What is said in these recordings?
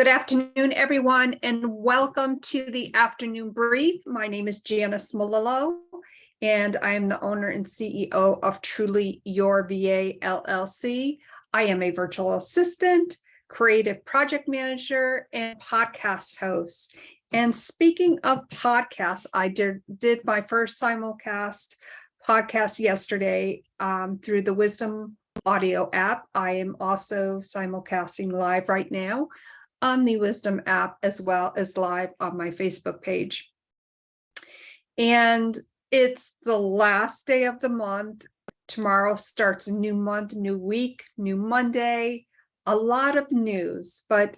Good afternoon, everyone, and welcome to the afternoon brief. My name is Janice Malillo, and I am the owner and CEO of Truly Your VA LLC. I am a virtual assistant, creative project manager, and podcast host. And speaking of podcasts, I did my first simulcast podcast yesterday through the Wisdom audio app. I am also simulcasting live right now on the Wisdom app, as well as live on my Facebook page. And it's the last day of the month. Tomorrow starts a new month, new week, new Monday, a lot of news. But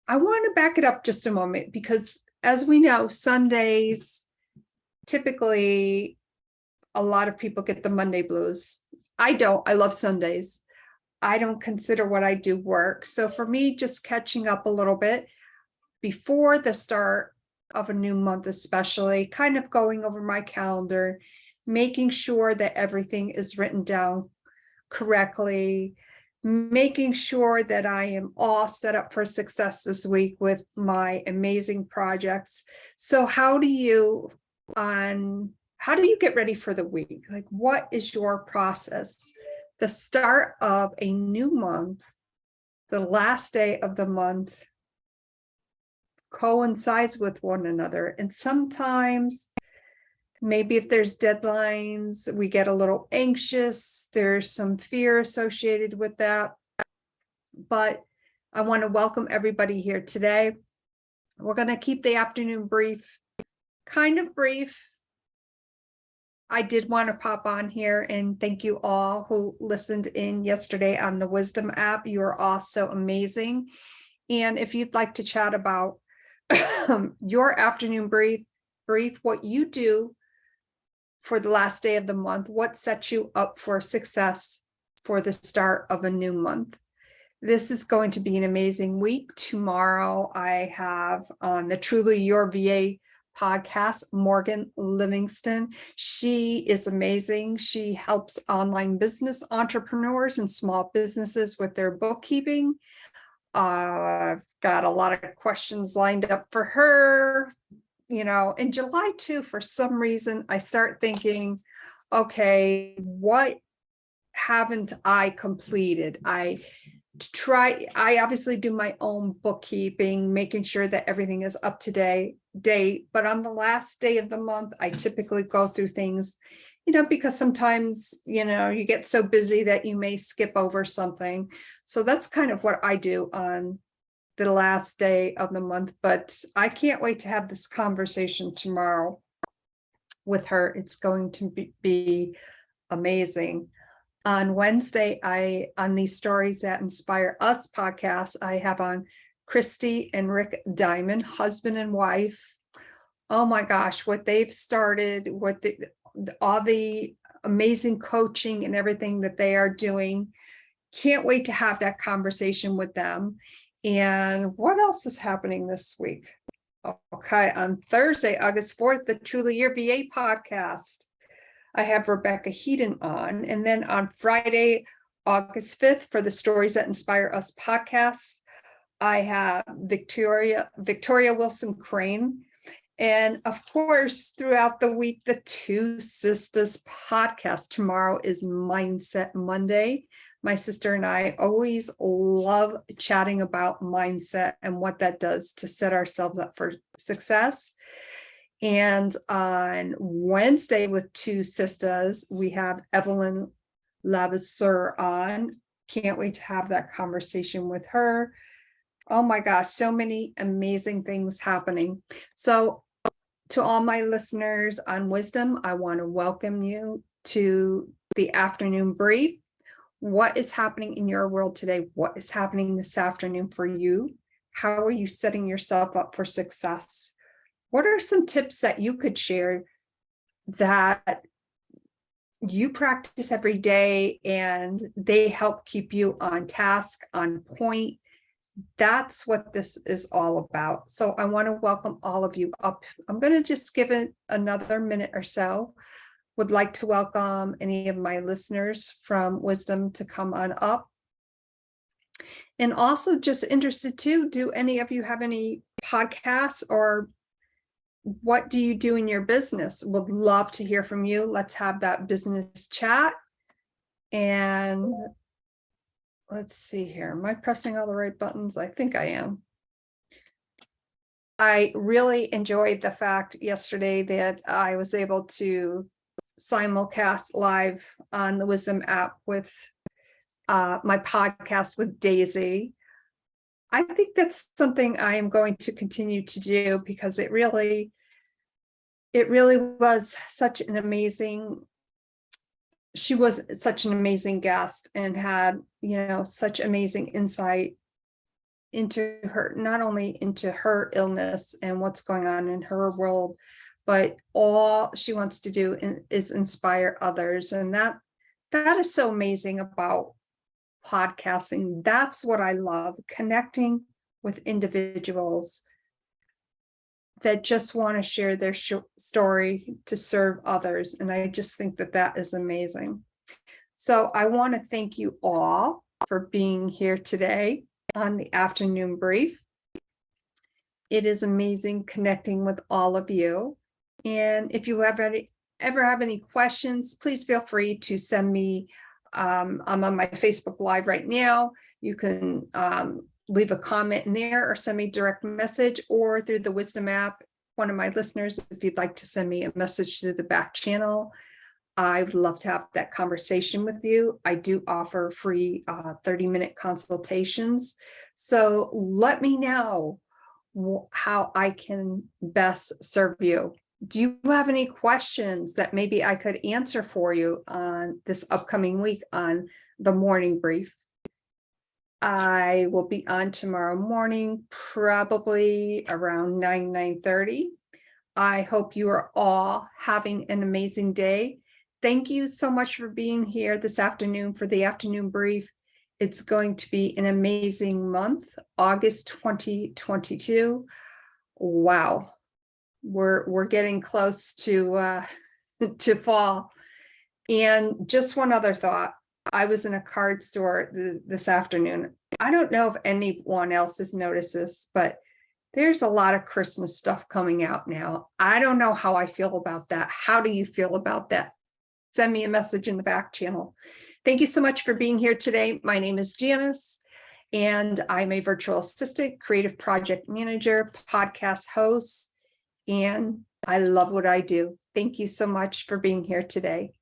I want to back it up just a moment, because as we know, Sundays, typically a lot of people get the Monday blues. I don't. I love Sundays. I don't consider what I do work. So for me, just catching up a little bit before the start of a new month, especially kind of going over my calendar, making sure that everything is written down correctly, making sure that I am all set up for success this week with my amazing projects. So how do you get ready for the week? Like, what is your process? The start of a new month, the last day of the month, coincides with one another. And sometimes, maybe if there's deadlines, we get a little anxious. There's some fear associated with that. But I want to welcome everybody here today. We're going to keep the afternoon brief kind of brief. I did want to pop on here and thank you all who listened in yesterday on the Wisdom app. You're all so amazing. And if you'd like to chat about your afternoon brief, what you do for the last day of the month, what sets you up for success for the start of a new month. This is going to be an amazing week. Tomorrow I have on the Truly Your VA podcast, Morgan Livingston. She is amazing. She helps online business entrepreneurs and small businesses with their bookkeeping. I've got a lot of questions lined up for her. You know, in July too, for some reason, I start thinking, okay, what haven't I completed? I obviously do my own bookkeeping, making sure that everything is up to date. But on the last day of the month, I typically go through things, because sometimes, you get so busy that you may skip over something. So that's kind of what I do on the last day of the month. But I can't wait to have this conversation tomorrow with her. It's going to be amazing. On Wednesday, on these Stories That Inspire Us podcast, I have on Christy and Rick Diamond, husband and wife. Oh my gosh, what they've started, all the amazing coaching and everything that they are doing. Can't wait to have that conversation with them. And what else is happening this week? Okay, on Thursday, August 4th, the Truly Your VA podcast. I have Rebecca Heaton on. And then on Friday, August 5th, for the Stories That Inspire Us podcast, I have Victoria Wilson Crane. And of course, throughout the week, the Two Sisters podcast. Tomorrow is Mindset Monday. My sister and I always love chatting about mindset and what that does to set ourselves up for success. And on Wednesday with Two Sisters, we have Evelyn Lavisseur on. Can't wait to have that conversation with her. Oh my gosh, so many amazing things happening. So to all my listeners on Wisdom, I want to welcome you to the afternoon brief. What is happening in your world today? What is happening this afternoon for you? How are you setting yourself up for success? What are some tips that you could share that you practice every day and they help keep you on task, on point? That's what this is all about. So I want to welcome all of you up. I'm going to just give it another minute or so. Would like to welcome any of my listeners from Wisdom to come on up. And also just interested too, do any of you have any podcasts, or what do you do in your business? Would love to hear from you. Let's have that business chat. And let's see here. Am I pressing all the right buttons? I think I am. I really enjoyed the fact yesterday that I was able to simulcast live on the Wisdom app with my podcast with Daisy. I think that's something I am going to continue to do, because it really was such an amazing, she was such an amazing guest and had, such amazing insight into her, not only into her illness and what's going on in her world, but all she wants to do is inspire others. And that is so amazing about podcasting. That's what I love, connecting with individuals that just want to share their story to serve others. And I just think that is amazing. So I want to thank you all for being here today on the afternoon brief. It is amazing connecting with all of you. And if you ever have any questions, please feel free to send me. I'm on my Facebook Live right now. You can leave a comment in there or send me a direct message, or through the Wisdom app, one of my listeners, if you'd like to send me a message through the back channel. I would love to have that conversation with you. I do offer free 30-minute consultations. So let me know how I can best serve you. Do you have any questions that maybe I could answer for you on this upcoming week on the morning brief? I will be on tomorrow morning, probably around 9:30. I hope you are all having an amazing day. Thank you so much for being here this afternoon for the afternoon brief. It's going to be an amazing month, August 2022. Wow, we're getting close to to fall. And just one other thought. I was in a card store this afternoon. I don't know if anyone else has noticed this, but there's a lot of Christmas stuff coming out now. I don't know how I feel about that. How do you feel about that? Send me a message in the back channel. Thank you so much for being here today. My name is Janice, and I'm a virtual assistant, creative project manager, podcast host, and I love what I do. Thank you so much for being here today.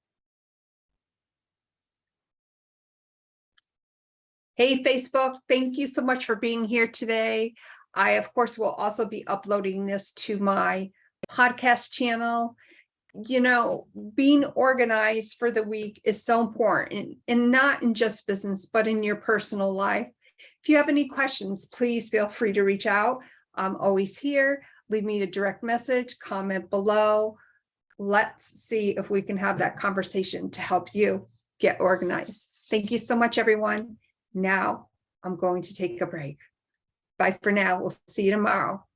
Hey, Facebook, thank you so much for being here today. I, of course, will also be uploading this to my podcast channel. Being organized for the week is so important, and not in just business, but in your personal life. If you have any questions, please feel free to reach out. I'm always here. Leave me a direct message, comment below. Let's see if we can have that conversation to help you get organized. Thank you so much, everyone. Now I'm going to take a break. Bye for now. We'll see you tomorrow.